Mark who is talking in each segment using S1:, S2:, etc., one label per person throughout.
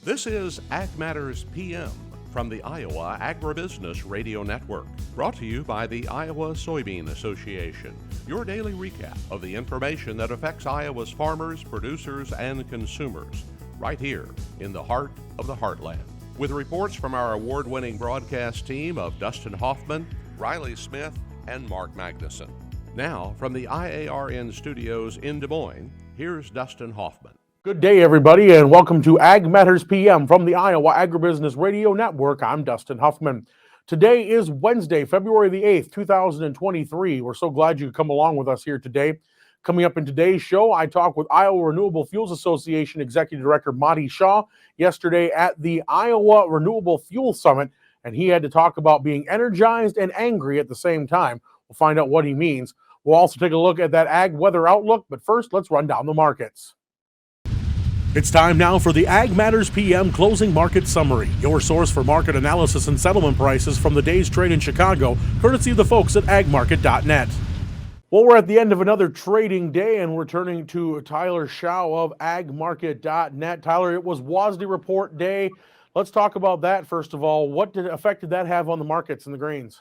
S1: This is Ag Matters PM from the Iowa Agribusiness Radio Network, brought to you by the Iowa Soybean Association, your daily recap of the information that affects Iowa's farmers, producers, and consumers, right here in the heart of the heartland. With reports from our award-winning broadcast team of Dustin Hoffman, Riley Smith, and Mark Magnuson. Now, from the IARN studios in Des Moines, here's Dustin Hoffman.
S2: Good day, everybody, and welcome to Ag Matters PM from the Iowa Agribusiness Radio Network. I'm Dustin Huffman. Today is Wednesday, February the 8th, 2023. We're so glad you could come along with us here today. Coming up in today's show, I talk with Iowa Renewable Fuels Association Executive Director Monte Schau yesterday at the Iowa Renewable Fuels Summit, and he had to talk about being energized and angry at the same time. We'll find out what he means. We'll also take a look at that ag weather outlook, but first, let's run down the markets. It's time now for the Ag Matters PM Closing Market Summary, your source for market analysis and settlement prices from the day's trade in Chicago, courtesy of the folks at agmarket.net. Well, we're at the end of another trading day, and we're turning to Tyler Schau of agmarket.net. Tyler, it was WASDE report day. Let's talk about that first of all. What effect did that have on the markets and the grains?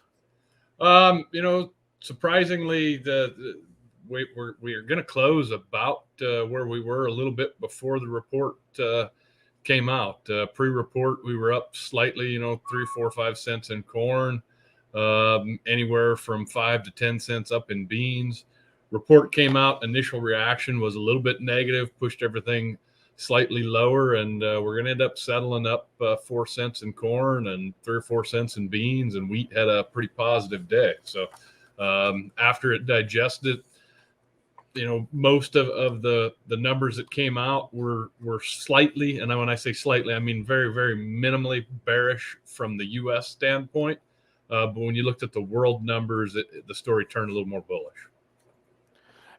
S3: Surprisingly, we are going to close about where we were a little bit before the report came out. Pre-report, we were up slightly, 3, 4, 5 cents in corn, anywhere from 5 to 10 cents up in beans. Report came out. Initial reaction was a little bit negative, pushed everything slightly lower, and we're going to end up settling up 4 cents in corn and 3 or 4 cents in beans, and wheat had a pretty positive day. So after it digested, most of the numbers that came out were slightly, and when I say slightly, I mean very, very minimally bearish from the U.S. standpoint. But when you looked at the world numbers, the story turned a little more bullish.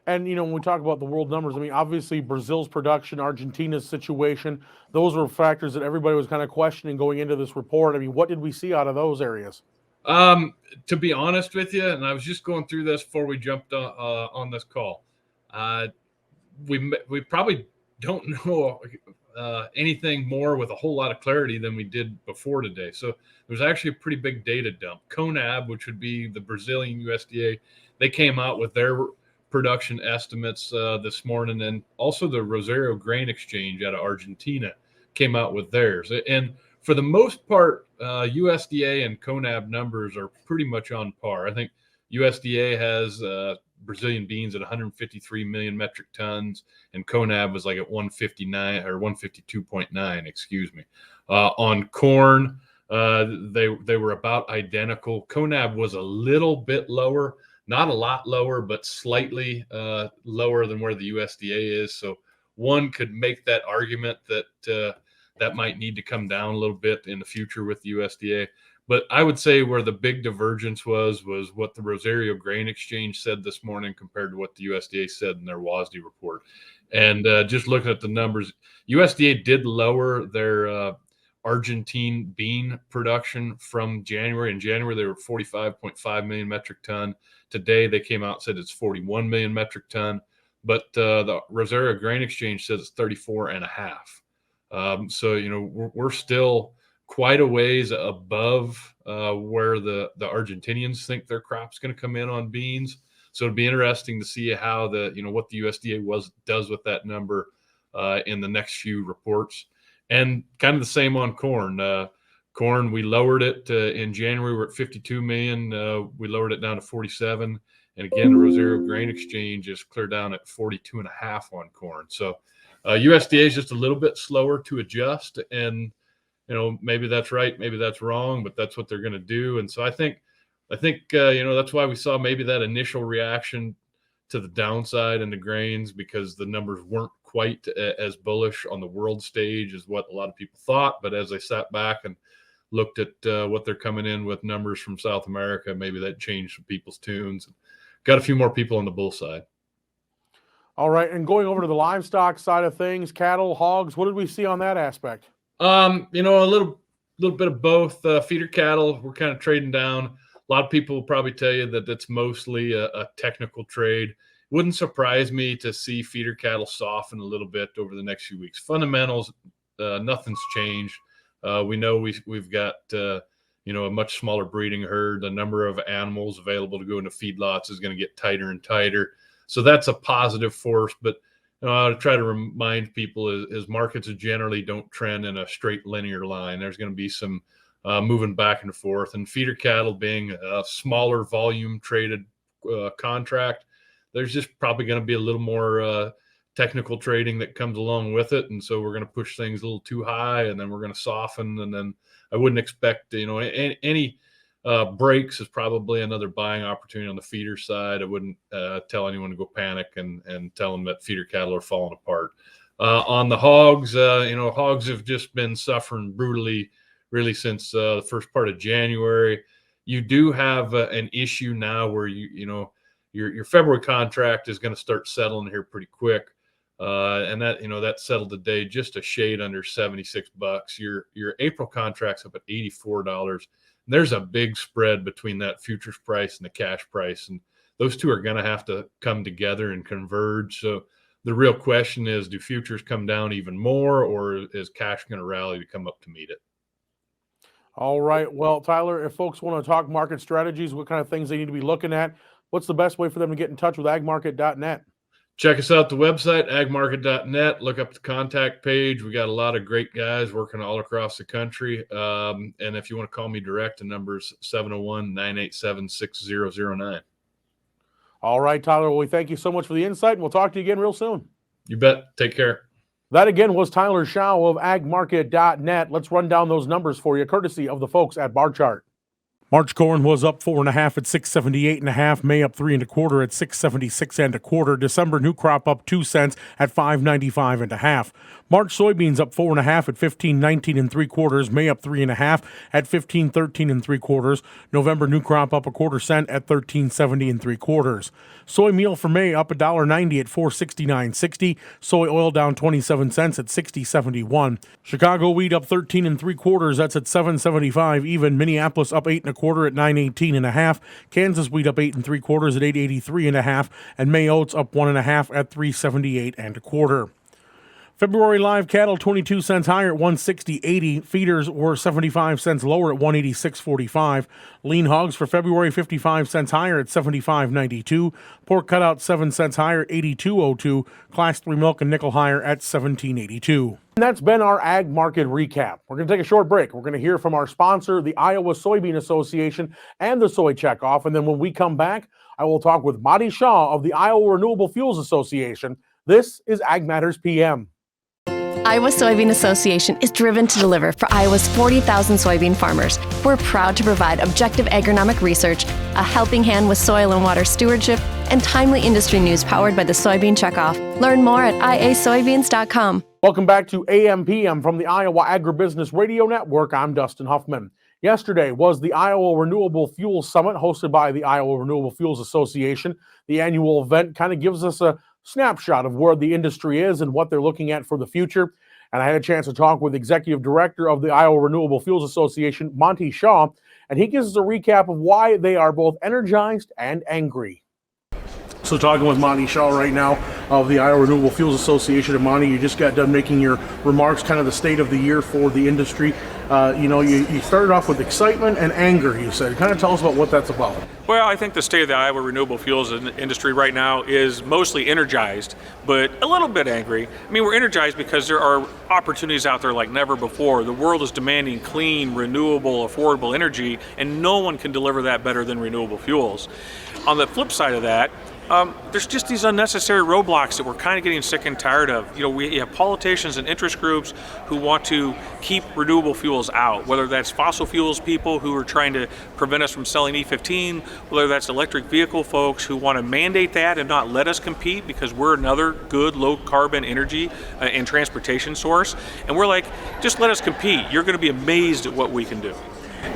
S2: And, when we talk about the world numbers, I mean, obviously Brazil's production, Argentina's situation, those were factors that everybody was kind of questioning going into this report. I mean, what did we see out of those areas?
S3: To be honest with you, and I was just going through this before we jumped on this call. We probably don't know anything more with a whole lot of clarity than we did before today. So there's actually a pretty big data dump. CONAB, which would be the Brazilian USDA, they came out with their production estimates this morning, and also the Rosario Grain Exchange out of Argentina came out with theirs. And for the most part, USDA and CONAB numbers are pretty much on par. I think USDA has Brazilian beans at 153 million metric tons, and CONAB was like at 159 or 152.9, excuse me. On corn, they were about identical. CONAB was a little bit lower, not a lot lower, but slightly lower than where the USDA is. So one could make that argument that that might need to come down a little bit in the future with the USDA. But I would say where the big divergence was what the Rosario Grain Exchange said this morning compared to what the USDA said in their WASDE report. And just looking at the numbers, USDA did lower their Argentine bean production from January. In January, they were 45.5 million metric ton. Today, they came out and said it's 41 million metric ton. But the Rosario Grain Exchange says it's 34 and a half. So, we're still quite a ways above where the Argentinians think their crop's going to come in on beans. So it'd be interesting to see how what the USDA does with that number in the next few reports. And kind of the same on corn. Corn, we lowered it in January. We're at 52 million. We lowered it down to 47. And again, the Rosario Grain Exchange is clear down at 42 and a half on corn. So USDA is just a little bit slower to adjust, and maybe that's right, maybe that's wrong, but that's what they're going to do. And so I think that's why we saw maybe that initial reaction to the downside in the grains, because the numbers weren't quite as bullish on the world stage as what a lot of people thought. But as I sat back and looked at what they're coming in with numbers from South America, maybe that changed some people's tunes. Got a few more people on the bull side.
S2: All right, and going over to the livestock side of things, cattle, hogs, what did we see on that aspect?
S3: A little bit of both. Feeder cattle, we're kind of trading down. A lot of people will probably tell you that that's mostly a technical trade. Wouldn't surprise me to see feeder cattle soften a little bit over the next few weeks. Fundamentals nothing's changed. We know we've got a much smaller breeding herd. The number of animals available to go into feedlots is going to get tighter and tighter. So that's a positive force. But I try to remind people is markets generally don't trend in a straight linear line. There's going to be some moving back and forth. And feeder cattle being a smaller volume traded contract, there's just probably going to be a little more technical trading that comes along with it. And so we're going to push things a little too high, and then we're going to soften. And then I wouldn't expect, any breaks is probably another buying opportunity on the feeder side. I wouldn't tell anyone to go panic and tell them that feeder cattle are falling apart. On the hogs, hogs have just been suffering brutally, really, since the first part of January. You do have an issue now where your February contract is going to start settling here pretty quick. And that settled today just a shade under $76. Your April contract's up at $84. And there's a big spread between that futures price and the cash price. And those two are going to have to come together and converge. So the real question is, do futures come down even more, or is cash going to rally to come up to meet it?
S2: All right. Well, Tyler, if folks want to talk market strategies, what kind of things they need to be looking at, what's the best way for them to get in touch with agmarket.net?
S3: Check us out, the website, agmarket.net. Look up the contact page. We got a lot of great guys working all across the country. And if you want to call me direct, the number is 701-987-6009.
S2: All right, Tyler. Well, we thank you so much for the insight, and we'll talk to you again real soon.
S3: You bet. Take care.
S2: That again was Tyler Schau of agmarket.net. Let's run down those numbers for you, courtesy of the folks at Bar Chart. March corn was up 4.5 at 678.5. May up 3 1/4 at 676 1/4. December new crop up 2 cents at 595.5. March soybeans up 4.5 at 1519 3/4. May up 3 1/2 at 1513 3/4. November new crop up 1/4 cent at 1370 3/4. Soy meal for May up $1.90 at 469.60. Soy oil down 27 cents at 60.71. Chicago wheat up 13 3/4. That's at 775 even. Minneapolis up 8 1/4 at 918.5. Kansas wheat up 8 3/4 at 883.5. And May oats up 1 1/2 at 378 1/4. February live cattle 22 cents higher at 160.80. Feeders were 75 cents lower at 186.45. Lean hogs for February 55 cents higher at 75.92. Pork cutout 7 cents higher at 82.02. Class 3 milk and nickel higher at 17.82. And that's been our ag market recap. We're going to take a short break. We're going to hear from our sponsor, the Iowa Soybean Association, and the Soy Checkoff. And then when we come back, I will talk with Monte Schau of the Iowa Renewable Fuels Association. This is Ag Matters PM.
S4: Iowa Soybean Association is driven to deliver for Iowa's 40,000 soybean farmers. We're proud to provide objective agronomic research, a helping hand with soil and water stewardship, and timely industry news powered by the Soybean Checkoff. Learn more at iasoybeans.com.
S2: Welcome back to AMPM from the Iowa Agribusiness Radio Network. I'm Dustin Huffman. Yesterday was the Iowa Renewable Fuels Summit hosted by the Iowa Renewable Fuels Association. The annual event kind of gives us a snapshot of where the industry is and what they're looking at for the future. And I had a chance to talk with Executive Director of the Iowa Renewable Fuels Association, Monte Schau, and he gives us a recap of why they are both energized and angry. So talking with Monte Schau right now of the Iowa Renewable Fuels Association. And Monte, you just got done making your remarks, kind of the state of the year for the industry. You started off with excitement and anger, you said. Kind of tell us about what that's about.
S5: Well, I think the state of the Iowa renewable fuels industry right now is mostly energized, but a little bit angry. I mean, we're energized because there are opportunities out there like never before. The world is demanding clean, renewable, affordable energy, and no one can deliver that better than renewable fuels. On the flip side of that, there's just these unnecessary roadblocks that we're kind of getting sick and tired of. We have politicians and interest groups who want to keep renewable fuels out, whether that's fossil fuels people who are trying to prevent us from selling E15, whether that's electric vehicle folks who want to mandate that and not let us compete because we're another good low carbon energy and transportation source. And we're like, just let us compete. You're going to be amazed at what we can do.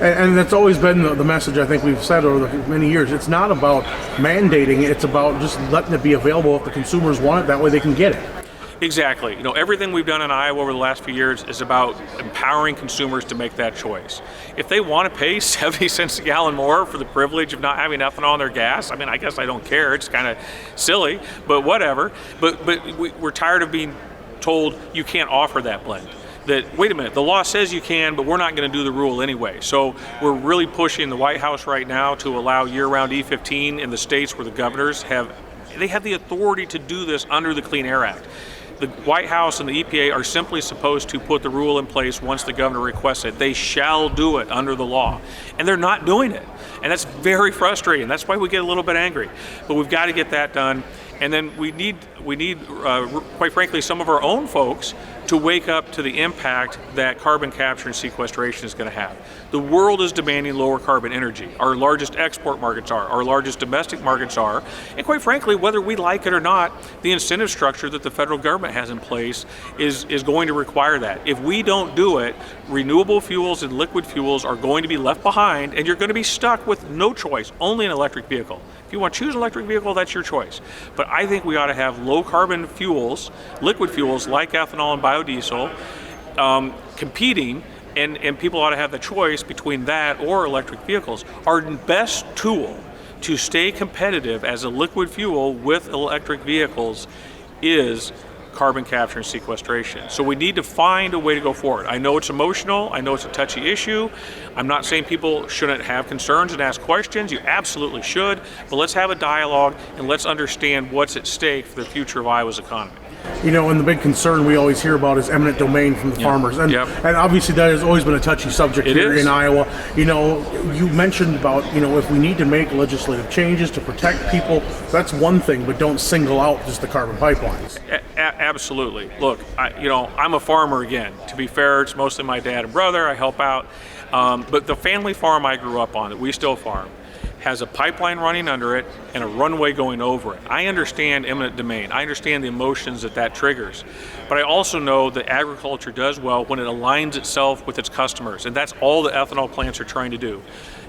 S2: And that's always been the message I think we've said over the many years. It's not about mandating it. It's about just letting it be available if the consumers want it. That way they can get it.
S5: Exactly. Everything we've done in Iowa over the last few years is about empowering consumers to make that choice. If they want to pay 70 cents a gallon more for the privilege of not having ethanol in their gas, I mean, I guess I don't care. It's kind of silly, but whatever. But we're tired of being told you can't offer that blend. that, wait a minute, the law says you can, but we're not going to do the rule anyway. So we're really pushing the White House right now to allow year-round E15 in the states where the governors have the authority to do this under the Clean Air Act. The White House and the EPA are simply supposed to put the rule in place once the governor requests it. They shall do it under the law, and they're not doing it. And that's very frustrating. That's why we get a little bit angry. But we've got to get that done. And then we need, quite frankly, some of our own folks to wake up to the impact that carbon capture and sequestration is going to have. The world is demanding lower carbon energy. Our largest export markets are, our largest domestic markets are, and quite frankly, whether we like it or not, the incentive structure that the federal government has in place is going to require that. If we don't do it, renewable fuels and liquid fuels are going to be left behind, and you're going to be stuck with no choice, only an electric vehicle. If you want to choose an electric vehicle, that's your choice. But I think we ought to have low carbon fuels, liquid fuels like ethanol and biodiesel, competing, and people ought to have the choice between that or electric vehicles. Our best tool to stay competitive as a liquid fuel with electric vehicles is carbon capture and sequestration. So we need to find a way to go forward. I know it's emotional, I know it's a touchy issue. I'm not saying people shouldn't have concerns and ask questions, you absolutely should, but let's have a dialogue and let's understand what's at stake for the future of Iowa's economy.
S2: You know, and the big concern we always hear about is eminent domain from the farmers. And obviously that has always been a touchy subject here in Iowa. You know, you mentioned about, you know, if we need to make legislative changes to protect people, that's one thing, but don't single out just the carbon pipelines.
S5: Absolutely. Look, I'm a farmer again. To be fair, it's mostly my dad and brother. I help out. But the family farm I grew up on, that we still farm, has a pipeline running under it and a runway going over it. I understand eminent domain. I understand the emotions that triggers. But I also know that agriculture does well when it aligns itself with its customers, and that's all the ethanol plants are trying to do.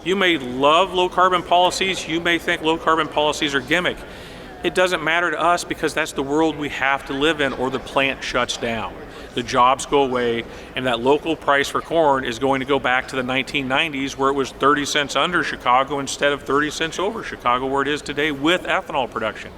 S5: You may love low carbon policies. You may think low carbon policies are gimmick. It doesn't matter to us because that's the world we have to live in or the plant shuts down. The jobs go away, and that local price for corn is going to go back to the 1990s where it was 30 cents under Chicago instead of 30 cents over Chicago where it is today with ethanol production.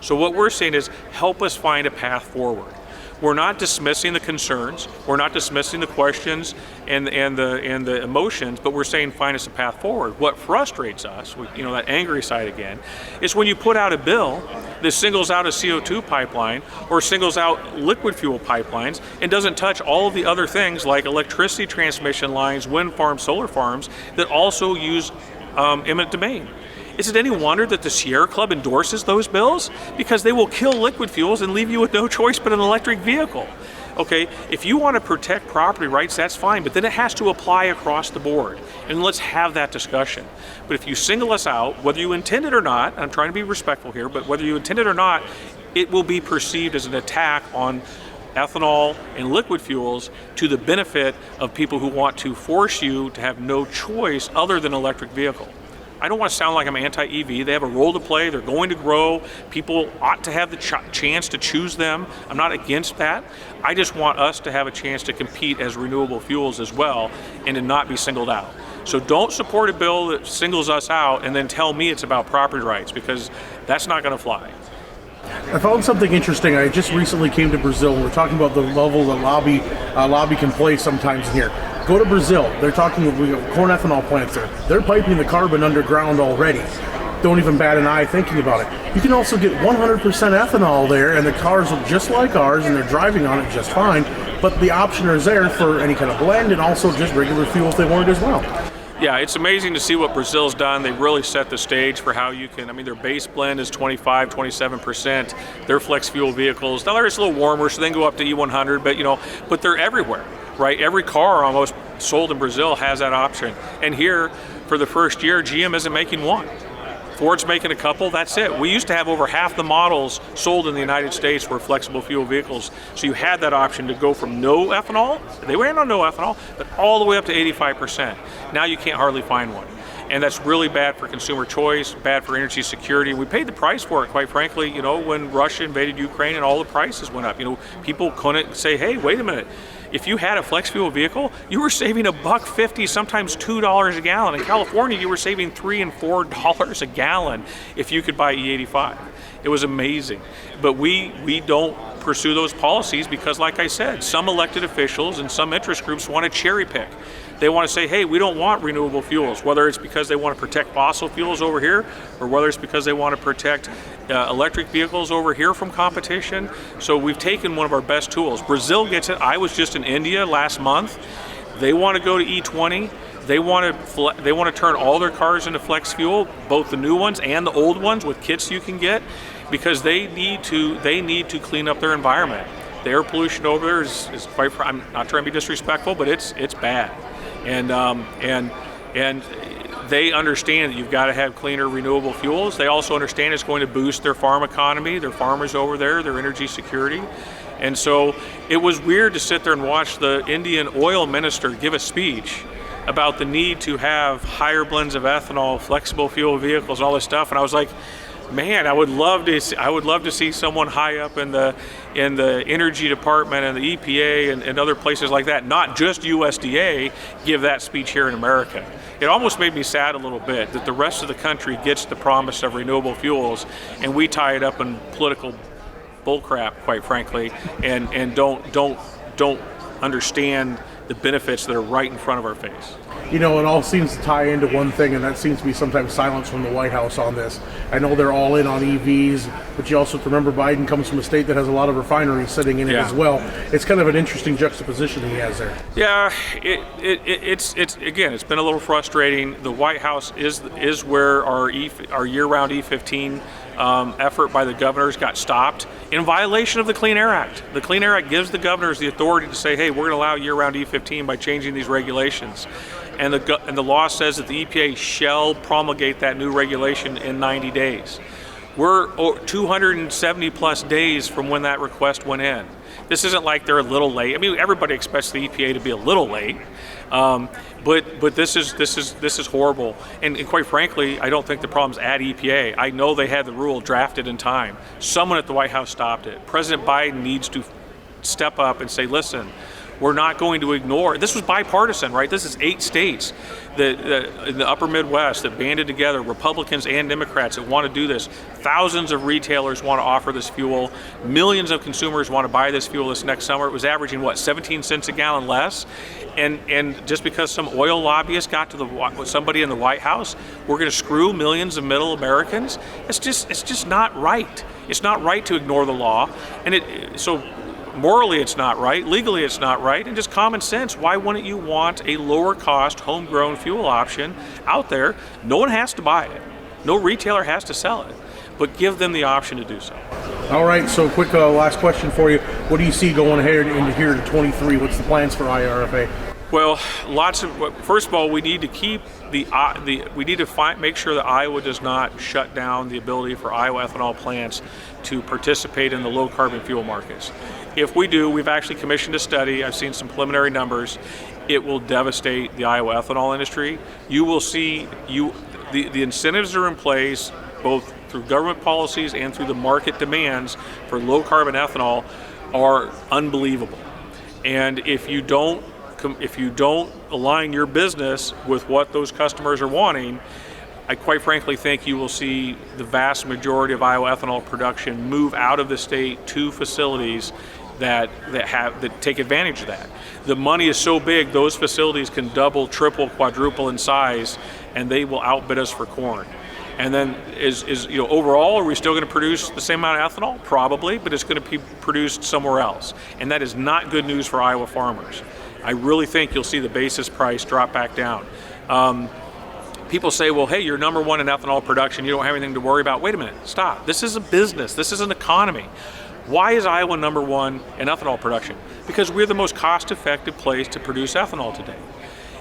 S5: So what we're saying is help us find a path forward. We're not dismissing the concerns, we're not dismissing the questions and the emotions, but we're saying find us a path forward. What frustrates us, that angry side again, is when you put out a bill that singles out a CO2 pipeline or singles out liquid fuel pipelines and doesn't touch all of the other things like electricity transmission lines, wind farms, solar farms that also use eminent domain. Is it any wonder that the Sierra Club endorses those bills? Because they will kill liquid fuels and leave you with no choice but an electric vehicle. Okay, if you want to protect property rights, that's fine, but then it has to apply across the board. And let's have that discussion. But if you single us out, whether you intend it or not, I'm trying to be respectful here, but whether you intend it or not, it will be perceived as an attack on ethanol and liquid fuels to the benefit of people who want to force you to have no choice other than electric vehicle. I don't want to sound like I'm anti-EV. They have a role to play. They're going to grow. People ought to have the chance to choose them. I'm not against that. I just want us to have a chance to compete as renewable fuels as well and to not be singled out. So don't support a bill that singles us out and then tell me it's about property rights, because that's not going to fly.
S2: I found something interesting. I just recently came to Brazil. We're talking about the level that lobby can play sometimes in here. Go to Brazil. They're talking of corn ethanol plants there. They're piping the carbon underground already. Don't even bat an eye thinking about it. You can also get 100% ethanol there, and the cars look just like ours, and they're driving on it just fine. But the option is there for any kind of blend and also just regular fuel if they want it as well.
S5: Yeah, it's amazing to see what Brazil's done. They really set the stage for how you can, their base blend is 25, 27%. Their flex fuel vehicles, now they're just a little warmer, so they can go up to E100, but they're everywhere, right? Every car almost sold in Brazil has that option. And here, for the first year, GM isn't making one. Ford's making a couple, that's it. We used to have over half the models sold in the United States were flexible fuel vehicles. So you had that option to go from no ethanol, they ran on no ethanol, but all the way up to 85%. Now you can't hardly find one. And that's really bad for consumer choice, bad for energy security. We paid the price for it, quite frankly, when Russia invaded Ukraine and all the prices went up. People couldn't say, hey, wait a minute. If you had a flex fuel vehicle, you were saving $1.50, sometimes $2 a gallon. In California, you were saving $3 and $4 a gallon if you could buy E85. It was amazing. But we don't pursue those policies because, like I said, some elected officials and some interest groups want to cherry pick. They want to say, hey, we don't want renewable fuels, whether it's because they want to protect fossil fuels over here or whether it's because they want to protect electric vehicles over here from competition. So we've taken one of our best tools. Brazil gets it. I was just in India last month. They want to go to E20. They want to turn all their cars into flex fuel, both the new ones and the old ones with kits you can get, because they need to clean up their environment. The air pollution over there is quite. I'm not trying to be disrespectful, but it's bad, and they understand that you've got to have cleaner renewable fuels. They also understand it's going to boost their farm economy, their farmers over there, their energy security. And so it was weird to sit there and watch the Indian oil minister give a speech about the need to have higher blends of ethanol, flexible fuel vehicles, all this stuff, and I was like, man, I would love to see someone high up in the energy department and the EPA and other places like that, not just USDA, give that speech here in America. It almost made me sad a little bit that the rest of the country gets the promise of renewable fuels and we tie it up in political bullcrap, quite frankly, and don't understand the benefits that are right in front of our face.
S2: You know, it all seems to tie into one thing, and that seems to be sometimes silence from the White House on this. I know they're all in on EVs, but you also have to remember Biden comes from a state that has a lot of refineries sitting in it as well. It's kind of an interesting juxtaposition he has there.
S5: Yeah, it's again, it's been a little frustrating. The White House is where our year-round E15 effort by the governors got stopped in violation of the Clean Air Act. The Clean Air Act gives the governors the authority to say, hey, we're going to allow year-round E15 by changing these regulations. And the law says that the EPA shall promulgate that new regulation in 90 days. We're 270 plus days from when that request went in. This isn't like they're a little late. I mean, everybody expects the EPA to be a little late, but this is horrible. And quite frankly, I don't think the problem's at EPA. I know they had the rule drafted in time. Someone at the White House stopped it. President Biden needs to step up and say, listen, we're not going to ignore. This was bipartisan, right? This is 8 states in the upper Midwest that banded together, Republicans and Democrats, that want to do this. Thousands of retailers want to offer this fuel. Millions of consumers want to buy this fuel this next summer. It was averaging, 17 cents a gallon less? And just because some oil lobbyist got to somebody in the White House, we're going to screw millions of middle Americans? It's just not right. It's not right to ignore the law. And so morally it's not right, legally it's not right, and just common sense, why wouldn't you want a lower cost homegrown fuel option out there? No one has to buy it. No retailer has to sell it, but give them the option to do so.
S2: All right, so quick last question for you. What do you see going ahead into here to 23? What's the plans for IRFA?
S5: Well, first of all, we need to keep make sure that Iowa does not shut down the ability for Iowa ethanol plants to participate in the low carbon fuel markets. If we do, we've actually commissioned a study. I've seen some preliminary numbers. It will devastate the Iowa ethanol industry. You will see the incentives are in place, both through government policies and through the market demands for low carbon ethanol are unbelievable. And if you don't align your business with what those customers are wanting, I quite frankly think you will see the vast majority of Iowa ethanol production move out of the state to facilities that take advantage of that. The money is so big, those facilities can double, triple, quadruple in size, and they will outbid us for corn. And then overall, are we still going to produce the same amount of ethanol? Probably, but it's going to be produced somewhere else. And that is not good news for Iowa farmers. I really think you'll see the basis price drop back down. People say, well, hey, you're number one in ethanol production. You don't have anything to worry about. Wait a minute, stop. This is a business. This is an economy. Why is Iowa number one in ethanol production? Because we're the most cost-effective place to produce ethanol today.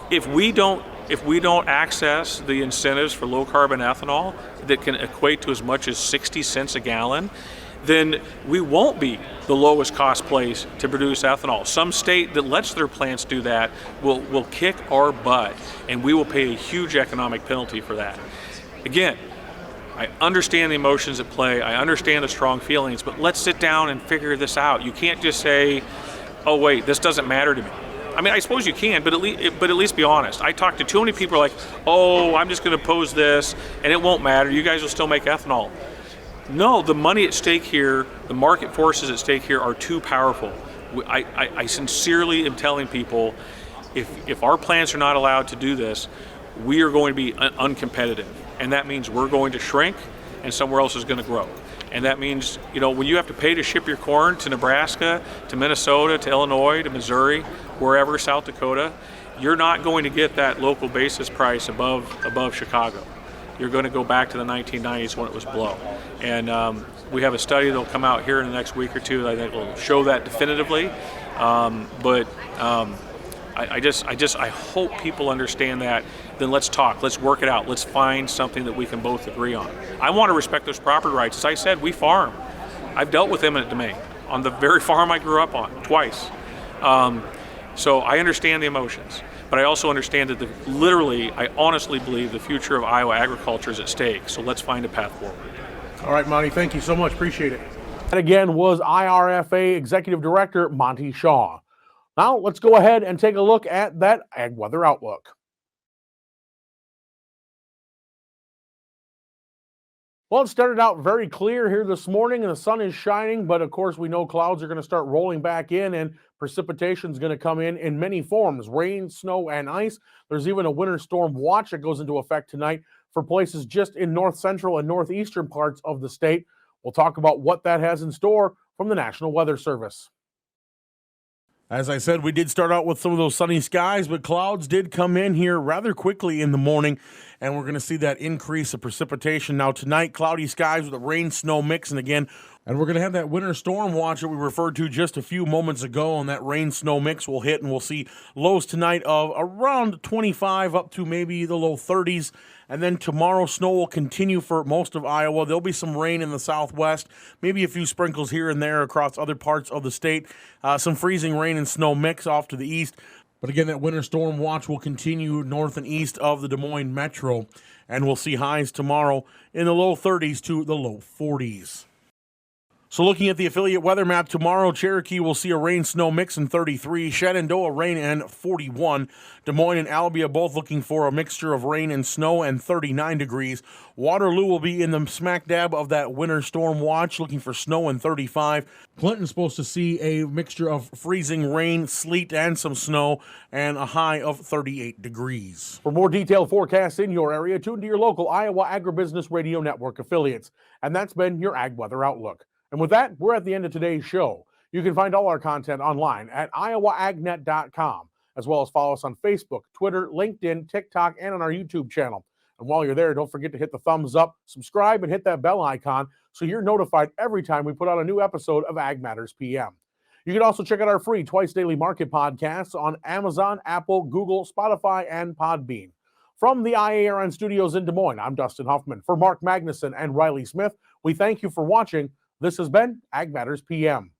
S5: If we don't access the incentives for low-carbon ethanol that can equate to as much as 60 cents a gallon, then we won't be the lowest cost place to produce ethanol. Some state that lets their plants do that will kick our butt, and we will pay a huge economic penalty for that. Again, I understand the emotions at play, I understand the strong feelings, but let's sit down and figure this out. You can't just say, oh wait, this doesn't matter to me. I mean, I suppose you can, but at least be honest. I talk to too many people like, oh, I'm just going to oppose this, and it won't matter. You guys will still make ethanol. No, the money at stake here, the market forces at stake here are too powerful. I sincerely am telling people, if our plants are not allowed to do this, we are going to be uncompetitive. And that means we're going to shrink and somewhere else is going to grow. And that means, when you have to pay to ship your corn to Nebraska, to Minnesota, to Illinois, to Missouri, wherever, South Dakota, you're not going to get that local basis price above Chicago. You're going to go back to the 1990s when it was below. And we have a study that'll come out here in the next week or two that I think will show that definitively. I hope people understand that. Then let's talk, let's work it out, let's find something that we can both agree on. I want to respect those property rights. As I said, we farm. I've dealt with eminent domain on the very farm I grew up on twice. So I understand the emotions, but I also understand that I honestly believe the future of Iowa agriculture is at stake. So let's find a path forward.
S2: All right, Monte, thank you so much. Appreciate it. That again was IRFA Executive Director Monte Schau. Now let's go ahead and take a look at that ag weather outlook. Well, it started out very clear here this morning and the sun is shining, but of course we know clouds are going to start rolling back in and precipitation is going to come in many forms: rain, snow, and ice. There's even a winter storm watch that goes into effect tonight for places just in north central and northeastern parts of the state. We'll talk about what that has in store from the National Weather Service. As I said, we did start out with some of those sunny skies, but clouds did come in here rather quickly in the morning, and we're going to see that increase of precipitation. Now tonight, cloudy skies with a rain-snow mix, and we're going to have that winter storm watch that we referred to just a few moments ago, and that rain-snow mix will hit, and we'll see lows tonight of around 25 up to maybe the low 30s. And then tomorrow, snow will continue for most of Iowa. There'll be some rain in the southwest, maybe a few sprinkles here and there across other parts of the state. Some freezing rain and snow mix off to the east. But again, that winter storm watch will continue north and east of the Des Moines metro. And we'll see highs tomorrow in the low 30s to the low 40s. So looking at the affiliate weather map tomorrow, Cherokee will see a rain-snow mix in 33, Shenandoah rain and 41, Des Moines and Albia both looking for a mixture of rain and snow and 39 degrees. Waterloo will be in the smack dab of that winter storm watch, looking for snow and 35. Clinton's supposed to see a mixture of freezing rain, sleet, and some snow, and a high of 38 degrees. For more detailed forecasts in your area, tune to your local Iowa Agribusiness Radio Network affiliates. And that's been your Ag Weather Outlook. And with that, we're at the end of today's show. You can find all our content online at iowaagnet.com, as well as follow us on Facebook, Twitter, LinkedIn, TikTok, and on our YouTube channel. And while you're there, don't forget to hit the thumbs up, subscribe, and hit that bell icon so you're notified every time we put out a new episode of Ag Matters PM. You can also check out our free twice daily market podcasts on Amazon, Apple, Google, Spotify, and Podbean. From the IARN studios in Des Moines, I'm Dustin Huffman. For Mark Magnuson and Riley Smith, we thank you for watching. This has been Ag Matters PM.